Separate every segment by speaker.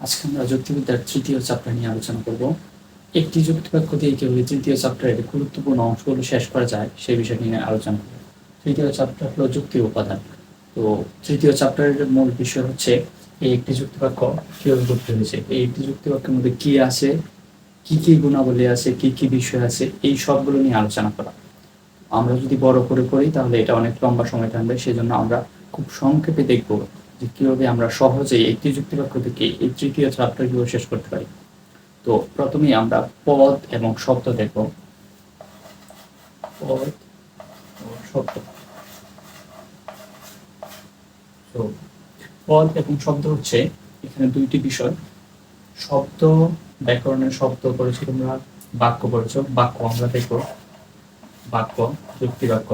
Speaker 1: আজকে আমরা যুক্তিবিদ্যার তৃতীয় চ্যাপ্টার নিয়ে আলোচনা করব। একটি যুক্তিবাক্য দিয়ে কিভাবে তৃতীয় চ্যাপ্টারের গুরুত্বপূর্ণ অংশগুলো শেষ করা যায় সেই বিষয় নিয়ে আলোচনা করব। তৃতীয় চ্যাপ্টার হলো যুক্তির উপাদান। তো তৃতীয় চ্যাপ্টারের মূল বিষয় হচ্ছে এই একটি যুক্তিবাক্য কিভাবে গঠিত হয়েছে, এই একটি যুক্তিবাক্যের মধ্যে কি আছে, কি কি গুণাবলী আছে, কি কি বিষয় আছে, এই সবগুলো নিয়ে আলোচনা করা। আমরা যদি বড় করে করি তাহলে এটা অনেক লম্বা সময় টানবে, সেজন্য আমরা খুব সংক্ষেপে দেখব যে কিভাবে আমরা সহজেই একটি যুক্তিবাক্য থেকে এই তৃতীয় চ্যাপ্টারগুলো শেষ করতে পারি। তো প্রথমেই আমরা পদ এবং শব্দ দেখব। পদ ও শব্দ। তো পদ এবং শব্দ হচ্ছে এখানে দুইটি বিষয়। শব্দ, ব্যাকরণের শব্দ পড়েছি তোমরা, বাক্য পড়েছ, বাক্য আমরা দেখব। বাক্য, যুক্তিবাক্য,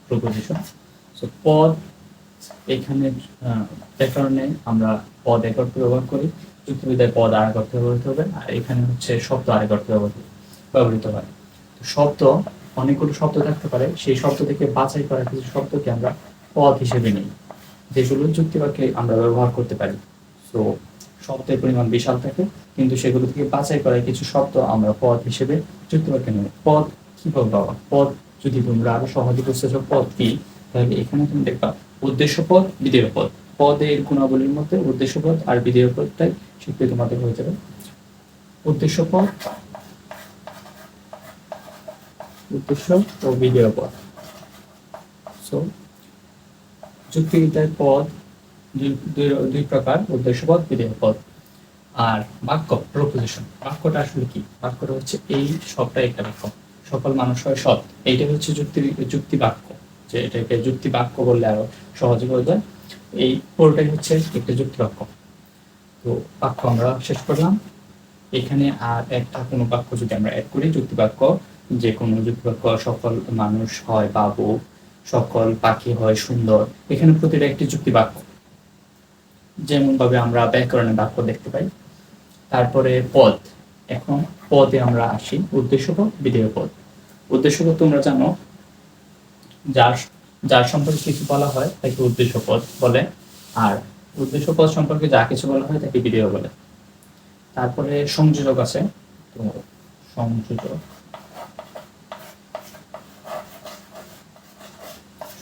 Speaker 1: প্রপোজিশন। সো পদ, এখানে ব্যাকরণে আমরা পদ এক অর্থে ব্যবহার করি, যুক্তিবিদ্যায় পদ আরেক অর্থে ব্যবহৃত হবে, আর এখানে হচ্ছে শব্দ আরেক অর্থে ব্যবহৃত হয়। তো শব্দ, অনেকগুলো শব্দ থাকতে পারে, সেই শব্দ থেকে বাছাই করা কিছু শব্দকে আমরা পদ হিসেবে নিই, যেগুলো যুক্তিবাক্যে আমরা ব্যবহার করতে পারি। তো শব্দের পরিমাণ বিশাল থাকে, কিন্তু সেগুলো থেকে বাছাই করা কিছু শব্দ আমরা পদ হিসেবে যুক্তিবাক্যে নেব। পদ কিভাবে পাওয়া? পদ যদি তোমরা আরো সহজে বুঝতে চাও পদ কি, তাহলে এখানে তুমি দেখবা উদ্দেশ্য পদ, বিধেয় পদ। পদের গুণাবলীর মধ্যে উদ্দেশ্য পদ আর বিধেয় পদটাই শিখতে তোমাদের হয়ে যাবে। উদ্দেশ্য পদ, উদ্দেশ্য ও বিধেয় পদ। সো যুক্তিবিদ্যায় পদ দুই প্রকার, উদ্দেশ্য পদ, বিধেয় পদ। আর বাক্য, প্রপোজিশন। বাক্যটা আসলে কি? বাক্যটা হচ্ছে এই সবটাই একটা বাক্য। সকল মানুষ হয় সৎ, এইটা হচ্ছে যুক্তি বাক্য, যে এটাকে যুক্তি বাক্য বললে আরো সহজে বোঝা যায়। এই পুরোটাই হচ্ছে একটা যুক্তি বাক্য। তো বাক্য আমরা শেষ করলাম। এখানে আর একটা কোনো বাক্য যদি আমরা অ্যাড করি, যুক্তি বাক্য, যে কোনো যুক্তি বাক্য, সকল মানুষ হয় বাবু, সকল পাখি হয় সুন্দর, এখানে প্রতিটা একটি যুক্তি বাক্য, যেমন ভাবে আমরা ব্যাকরণে বাক্য দেখতে পাই। তারপরে পদ। এখন পদে আমরা আসি, উদ্দেশ্য পদ, বিধেয় পদ। উদ্দেশ্য পদ তোমরা জানো, যার যার সম্পর্কে কিছু বলা হয় তাকে উদ্দেশ্য পদ বলে, আর উদ্দেশ্য পদ সম্পর্কে যা কিছু বলা হয় তাকে বিধেয় বলে। তারপরে সংযোজক আছে। তো সংযোজক,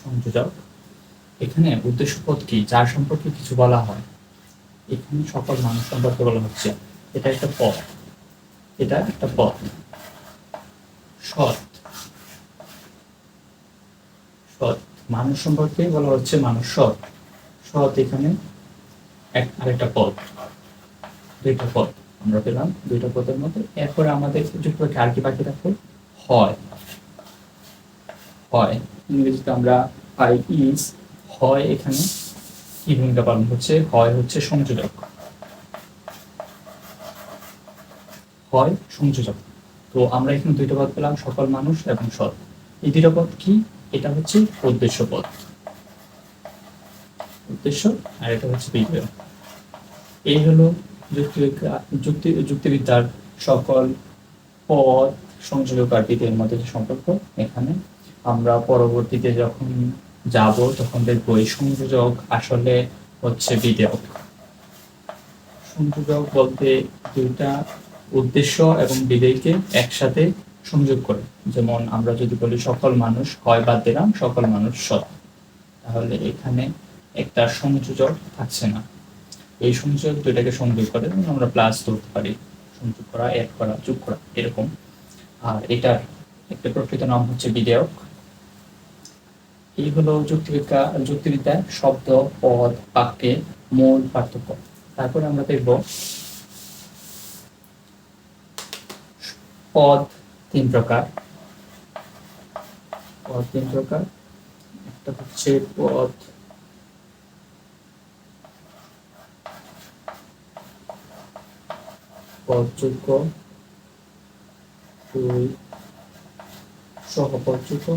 Speaker 1: সংযোজক এখানে উদ্দেশ্য পদ কি? যার সম্পর্কে কিছু বলা হয়। এখানে সকল মানুষ সম্পর্কে বলা হচ্ছে, এটা একটা পদ, এটা একটা পদ। সৎ, সৎ মানুষ সম্পর্কে বলা হচ্ছে, মানুষ সৎ। সৎ এখানে আরেকটা পদ, দুইটা পদ আমরা পেলাম, দুইটা পদের মধ্যে। এরপরে আমাদের যুক্তবাক্যে আর কি বাকি থাকবে? হয়। হয় ইংরেজিতে আমরা পাই ইজ। হয় এখানে কি ভূমিকা পালন করছে? হয় হচ্ছে সংযোজক, হয় সংযোজক। তো আমরা এখানে দুইটা পদ পেলাম, সকল মানুষ এবং সৎ। এই দুইটা পদ কি? এটা হচ্ছে উদ্দেশ্য পদ, উদ্দেশ্য, আর এটা হচ্ছে বিধেয়। এই হলো যুক্তিবিদ্যার সকল পদ, সংযোজক আর বিধেয়ের মধ্যে যে সম্পর্ক। এখানে আমরা পরবর্তীতে যখন যাব তখন দেখব এই সংযোজক আসলে হচ্ছে বিধেয়। সংযোজক বলতে দুইটা উদ্দেশ্য এবং বিধেয়কে একসাথে সংযোগ করে। যেমন আমরা যদি বলি সকল মানুষ হয়, বাদ দিলাম সকল মানুষ সৎ, তাহলে এখানে একটা সংযোজক থাকছে না। এই সংযোগ দুইটাকে সংযোগ করে আমরা প্লাস ধরতে পারি, সংযোগ করা, অ্যাড করা, যোগ করা, এরকম। আর এটার একটা প্রকৃত নাম হচ্ছে বিধেয়ক। এই হলো যুক্তিবিদ্যার শব্দ, পদ, বাক্যে মূল পার্থক্য। তারপরে আমরা দেখব পদ তিন প্রকার। পদ তিন প্রকার। একটা হচ্ছে পদ পদযোগ্য, দুই সহপদযোগ্য,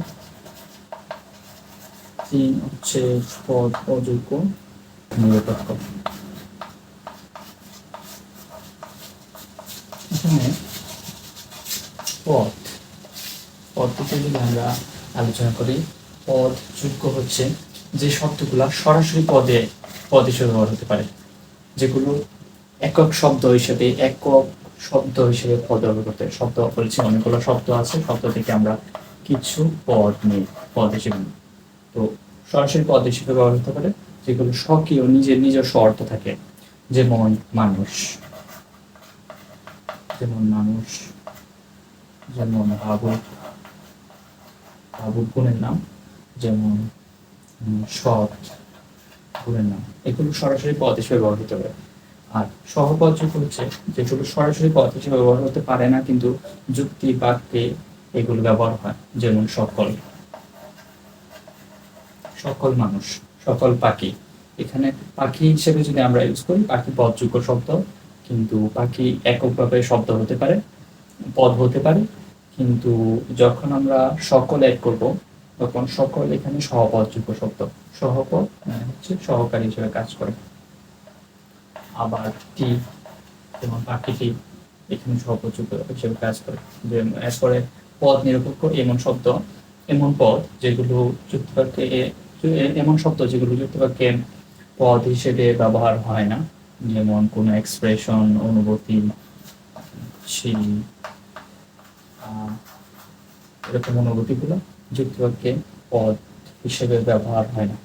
Speaker 1: তিন হচ্ছে পদ অযোগ্য, নিরপেক্ষ। এখানে পদ পদ্ধতি যদি আমরা আলোচনা করি, পদ যোগ্য হচ্ছে যে শব্দগুলা সরাসরি পদ হিসেবে ব্যবহার হতে পারে, যেগুলো একক শব্দ হিসেবে পদ ব্যবহার করতে হয়। শব্দ বলছি অনেকগুলো শব্দ আছে, শব্দ থেকে আমরা কিছু পদ নিই, পদ হিসেবে নিই। তো সরাসরি পদ হিসেবে ব্যবহার হতে পারে যেগুলো স্বকীয় নিজস্ব অর্থ থাকে, যেমন মানুষ, যেমন যেমন ভাবুক গুণের নাম, যেমন সৎ গুণের নাম, এগুলো সরাসরি পদ হিসেবে ব্যবহার হতে পারে। আর সহপদযোগ হচ্ছে যেগুলো সরাসরি পদ হিসেবে ব্যবহার হতে পারে না, কিন্তু যুক্তি বাক্যে এগুলো ব্যবহার হয়, যেমন সকল মানুষ, সকল পাখি। এখানে পাখি হিসেবে যদি আমরা ইউজ করি, পাখি পদযোগ্য শব্দ, কিন্তু পাখি এককভাবে শব্দ হতে পারে, পদ হতে পারে, কিন্তু যখন আমরা সকল অ্যাড করব তখন সকল এখানে সহপদযোগ্য শব্দ। সহপদ মানে হচ্ছে সহকারী হিসেবে কাজ করে। আবার টি, যেমন পাখিটি, এখানে সহপদযোগ্য হিসেবে কাজ করে। যে এরপরে পদ নিরপেক্ষ এমন পদ যেগুলো যুক্তবাক্যে এমন শব্দ যেগুলো যুক্তবাক্যে পদ হিসেবে ব্যবহার হয় না, যেমন কোনো এক্সপ্রেশন, অনুভূতি, সেই এরকম অনুভূতিগুলো যুক্তবাক্যে পদ হিসেবে ব্যবহার হয় না।